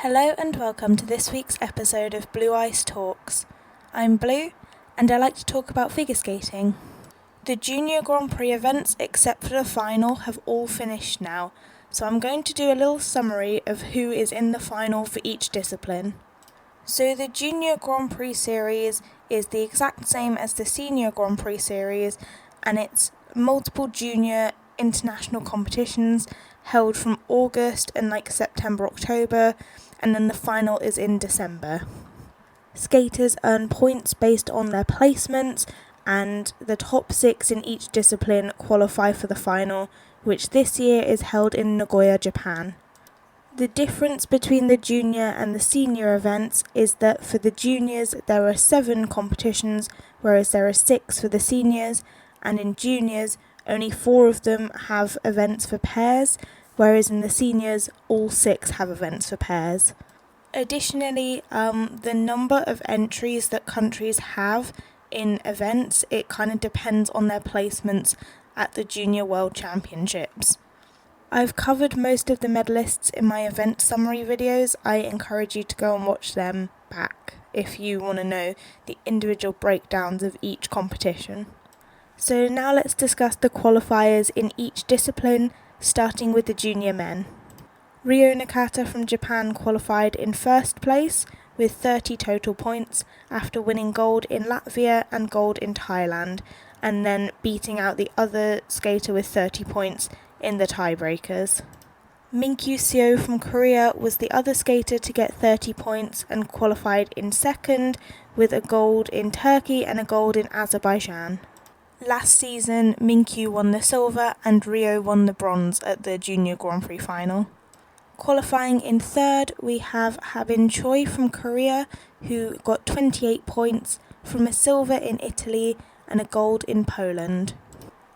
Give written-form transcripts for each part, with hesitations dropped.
Hello and welcome to this week's episode of Blue Ice Talks. I'm Blue and I like to talk about figure skating. The Junior Grand Prix events except for the final have all finished now, so I'm going to do a little summary of who is in the final for each discipline. So the Junior Grand Prix series is the exact same as the Senior Grand Prix series, and it's multiple junior international competitions held from August and September, October, and then the final is in December. Skaters earn points based on their placements, and the top 6 in each discipline qualify for the final, which this year is held in Nagoya, Japan. The difference between the junior and the senior events is that for the juniors there are 7 competitions, whereas there are 6 for the seniors, and in juniors only 4 of them have events for pairs, whereas in the seniors all 6 have events for pairs. Additionally, the number of entries that countries have in events, it kind of depends on their placements at the Junior World Championships. I've covered most of the medalists in my event summary videos. I encourage you to go and watch them back if you want to know the individual breakdowns of each competition. So now let's discuss the qualifiers in each discipline, starting with the junior men. Ryo Nakata from Japan qualified in first place with 30 total points after winning gold in Latvia and gold in Thailand, and then beating out the other skater with 30 points in the tiebreakers. Minkyu Seo from Korea was the other skater to get 30 points and qualified in second with a gold in Turkey and a gold in Azerbaijan. Last season, Minkyu won the silver and Ryo won the bronze at the Junior Grand Prix Final. Qualifying in third, we have Habin Choi from Korea, who got 28 points from a silver in Italy and a gold in Poland.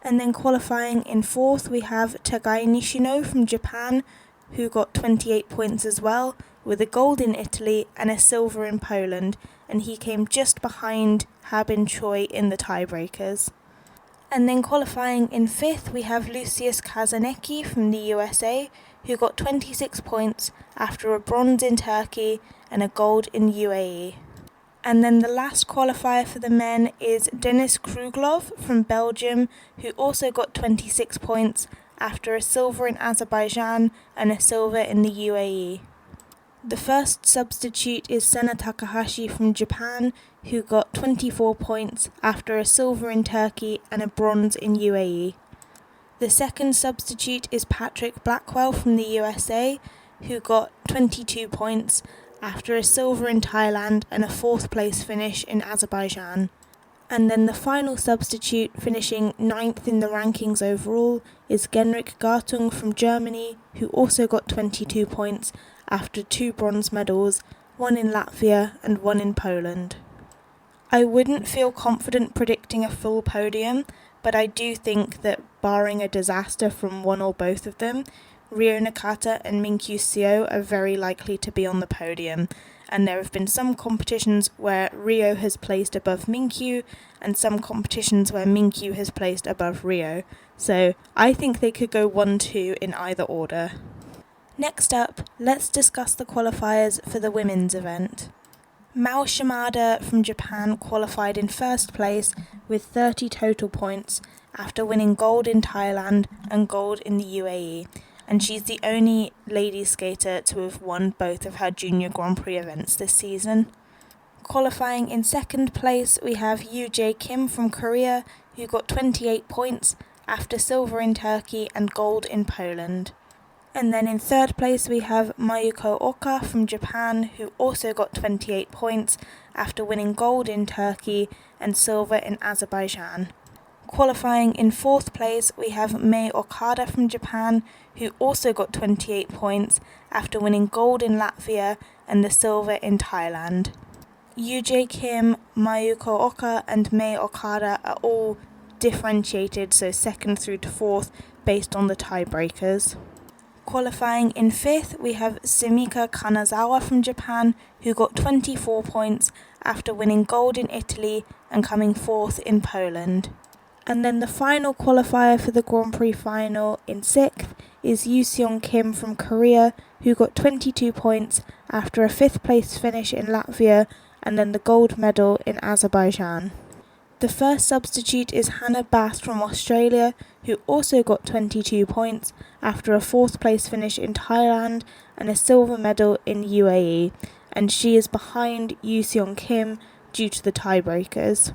And then qualifying in fourth, we have Tagai Nishino from Japan, who got 28 points as well, with a gold in Italy and a silver in Poland, and he came just behind Habin Choi in the tiebreakers. And then qualifying in fifth, we have Lucius Kazanecki from the USA, who got 26 points after a bronze in Turkey and a gold in UAE. And then the last qualifier for the men is Denis Kruglov from Belgium, who also got 26 points after a silver in Azerbaijan and a silver in the UAE. The first substitute is Sena Takahashi from Japan, who got 24 points after a silver in Turkey and a bronze in UAE. The second substitute is Patrick Blackwell from the USA, who got 22 points after a silver in Thailand and a 4th place finish in Azerbaijan. And then the final substitute, finishing 9th in the rankings overall, is Genrik Gartung from Germany, who also got 22 points after 2 bronze medals, one in Latvia and one in Poland. I wouldn't feel confident predicting a full podium, but I do think that barring a disaster from one or both of them, Ryo Nakata and Minkyu Seo are very likely to be on the podium, and there have been some competitions where Ryo has placed above Minkyu and some competitions where Minkyu has placed above Ryo, so I think they could go 1-2 in either order. Next up, let's discuss the qualifiers for the women's event. Mao Shimada from Japan qualified in first place with 30 total points after winning gold in Thailand and gold in the UAE, and she's the only lady skater to have won both of her Junior Grand Prix events this season. Qualifying in second place, we have Yoo Jae Kim from Korea, who got 28 points after silver in Turkey and gold in Poland. And then in third place we have Mayuko Oka from Japan, who also got 28 points after winning gold in Turkey and silver in Azerbaijan. Qualifying in fourth place we have Mei Okada from Japan, who also got 28 points after winning gold in Latvia and the silver in Thailand. Yoo Jae Kim, Mayuko Oka and Mei Okada are all differentiated, so second through to fourth, based on the tiebreakers. Qualifying in fifth, we have Sumika Kanazawa from Japan, who got 24 points after winning gold in Italy and coming fourth in Poland. And then the final qualifier for the Grand Prix final in sixth is Yoo Kim from Korea, who got 22 points after a 5th place finish in Latvia and then the gold medal in Azerbaijan. The first substitute is Hannah Bass from Australia, who also got 22 points after a 4th place finish in Thailand and a silver medal in UAE, and she is behind Yoo Kim due to the tiebreakers.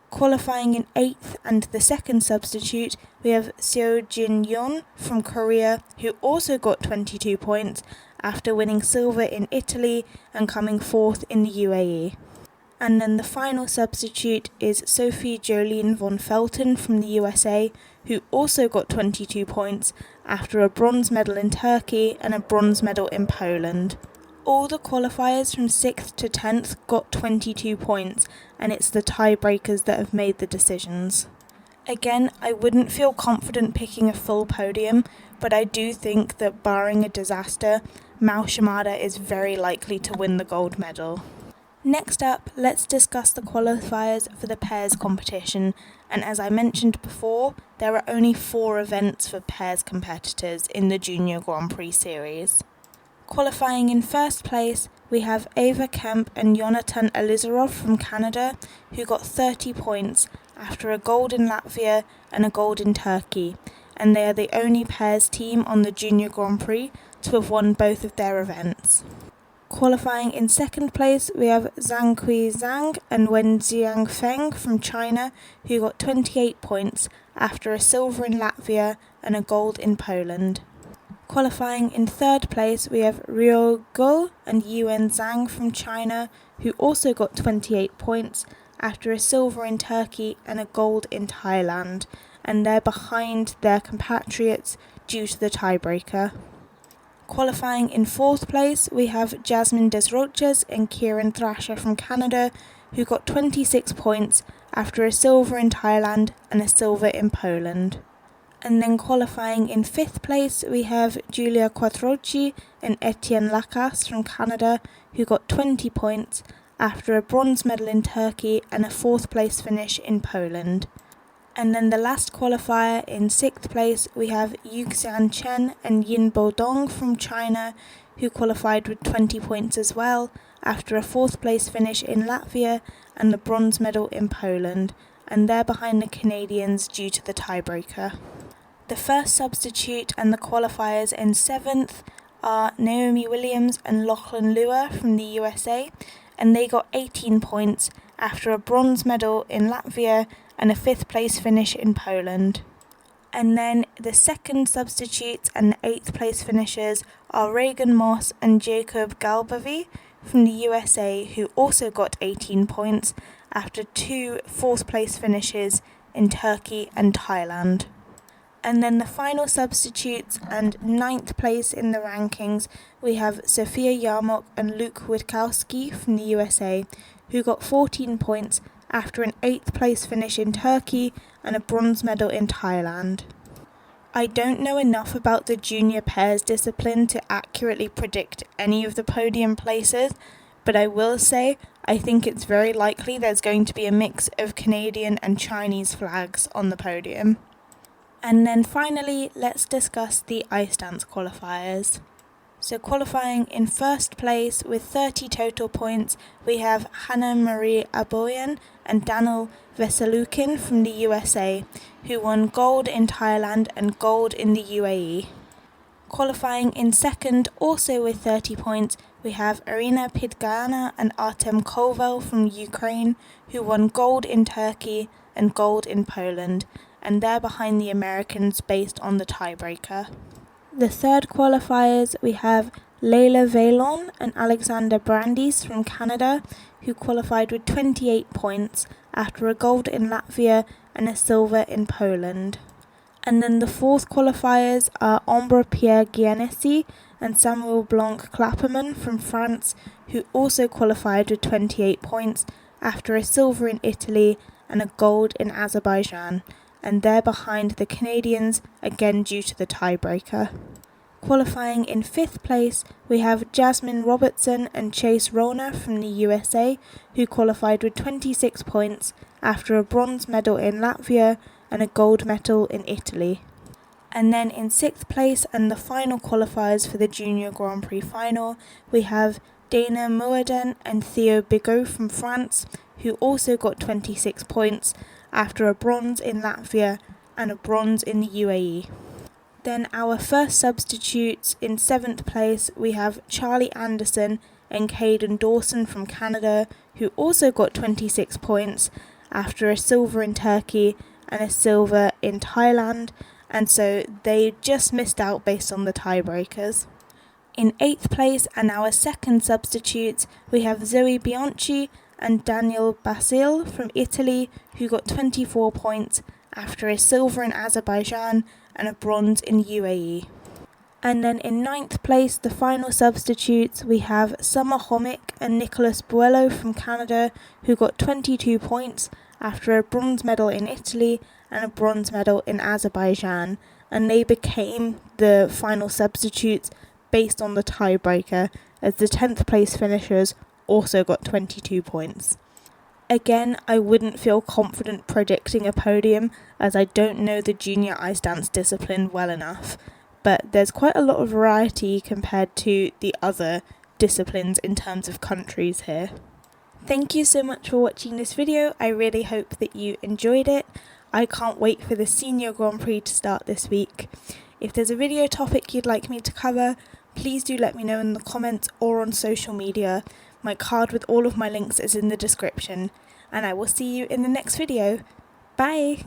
Qualifying in 8th and the second substitute, we have Seo Jin Yeon from Korea, who also got 22 points after winning silver in Italy and coming 4th in the UAE. And then the final substitute is Sophie Jolene von Felten from the USA, who also got 22 points after a bronze medal in Turkey and a bronze medal in Poland. All the qualifiers from 6th to 10th got 22 points, and it's the tiebreakers that have made the decisions. Again, I wouldn't feel confident picking a full podium, but I do think that barring a disaster, Mao Shimada is very likely to win the gold medal. Next up, let's discuss the qualifiers for the pairs competition, and as I mentioned before, there are only 4 events for pairs competitors in the Junior Grand Prix series. Qualifying in first place, we have Ava Kemp and Jonathan Elizarov from Canada, who got 30 points after a gold in Latvia and a gold in Turkey, and they are the only pairs team on the Junior Grand Prix to have won both of their events. Qualifying in second place, we have Zhang Kui Zhang and Wenjiang Feng from China, who got 28 points after a silver in Latvia and a gold in Poland. Qualifying in third place, we have Ryo Guo and Yuan Zhang from China, who also got 28 points after a silver in Turkey and a gold in Thailand, and they're behind their compatriots due to the tiebreaker. Qualifying in fourth place, we have Jasmine Desroches and Kieran Thrasher from Canada, who got 26 points after a silver in Thailand and a silver in Poland. And then qualifying in fifth place, we have Giulia Quattrocchi and Etienne Lacasse from Canada, who got 20 points after a bronze medal in Turkey and a fourth place finish in Poland. And then the last qualifier in sixth place, we have Yuxian Chen and Yin Bodong from China, who qualified with 20 points as well after a fourth place finish in Latvia and the bronze medal in Poland, and they're behind the Canadians due to the tiebreaker. The first substitute and the qualifiers in seventh are Naomi Williams and Lachlan Lua from the USA, and they got 18 points after a bronze medal in Latvia and a fifth place finish in Poland. And then the second substitutes and the eighth place finishers are Reagan Moss and Jacob Galbavy from the USA, who also got 18 points after two fourth place finishes in Turkey and Thailand. And then the final substitutes and ninth place in the rankings, we have Sophia Yarmok and Luke Witkowski from the USA, who got 14 points after an 8th place finish in Turkey and a bronze medal in Thailand. I don't know enough about the junior pairs discipline to accurately predict any of the podium places, but I will say I think it's very likely there's going to be a mix of Canadian and Chinese flags on the podium. And then finally, let's discuss the ice dance qualifiers. So qualifying in first place with 30 total points, we have Hannah Marie Aboyan and Daniel Veselukin from the USA, who won gold in Thailand and gold in the UAE. Qualifying in second, also with 30 points, we have Irina Pidgana and Artem Koval from Ukraine, who won gold in Turkey and gold in Poland, and they're behind the Americans based on the tiebreaker. The third qualifiers, we have Leila Vailon and Alexander Brandis from Canada, who qualified with 28 points after a gold in Latvia and a silver in Poland. And then the fourth qualifiers are Ombre Pierre Giannessi and Samuel Blanc Clapperman from France, who also qualified with 28 points after a silver in Italy and a gold in Azerbaijan, and they're behind the Canadians, again due to the tiebreaker. Qualifying in fifth place, we have Jasmine Robertson and Chase Rona from the USA, who qualified with 26 points after a bronze medal in Latvia and a gold medal in Italy. And then in 6th place and the final qualifiers for the Junior Grand Prix Final, we have Dana Moaden and Theo Bigot from France, who also got 26 points after a bronze in Latvia and a bronze in the UAE. Then our first substitutes in 7th place, we have Charlie Anderson and Caden Dawson from Canada, who also got 26 points after a silver in Turkey and a silver in Thailand, and so they just missed out based on the tiebreakers. In 8th place and our second substitutes, we have Zoe Bianchi and Daniel Basil from Italy, who got 24 points after a silver in Azerbaijan and a bronze in UAE. And then in 9th place, the final substitutes, we have Summer Homick and Nicholas Buello from Canada, who got 22 points after a bronze medal in Italy and a bronze medal in Azerbaijan, and they became the final substitutes based on the tiebreaker, as the 10th place finishers also got 22 points. Again, I wouldn't feel confident predicting a podium, as I don't know the junior ice dance discipline well enough, but there's quite a lot of variety compared to the other disciplines in terms of countries here. Thank you so much for watching this video. I really hope that you enjoyed it. I can't wait for the Senior Grand Prix to start this week. If there's a video topic you'd like me to cover, please do let me know in the comments or on social media. My card with all of my links is in the description, and I will see you in the next video. Bye!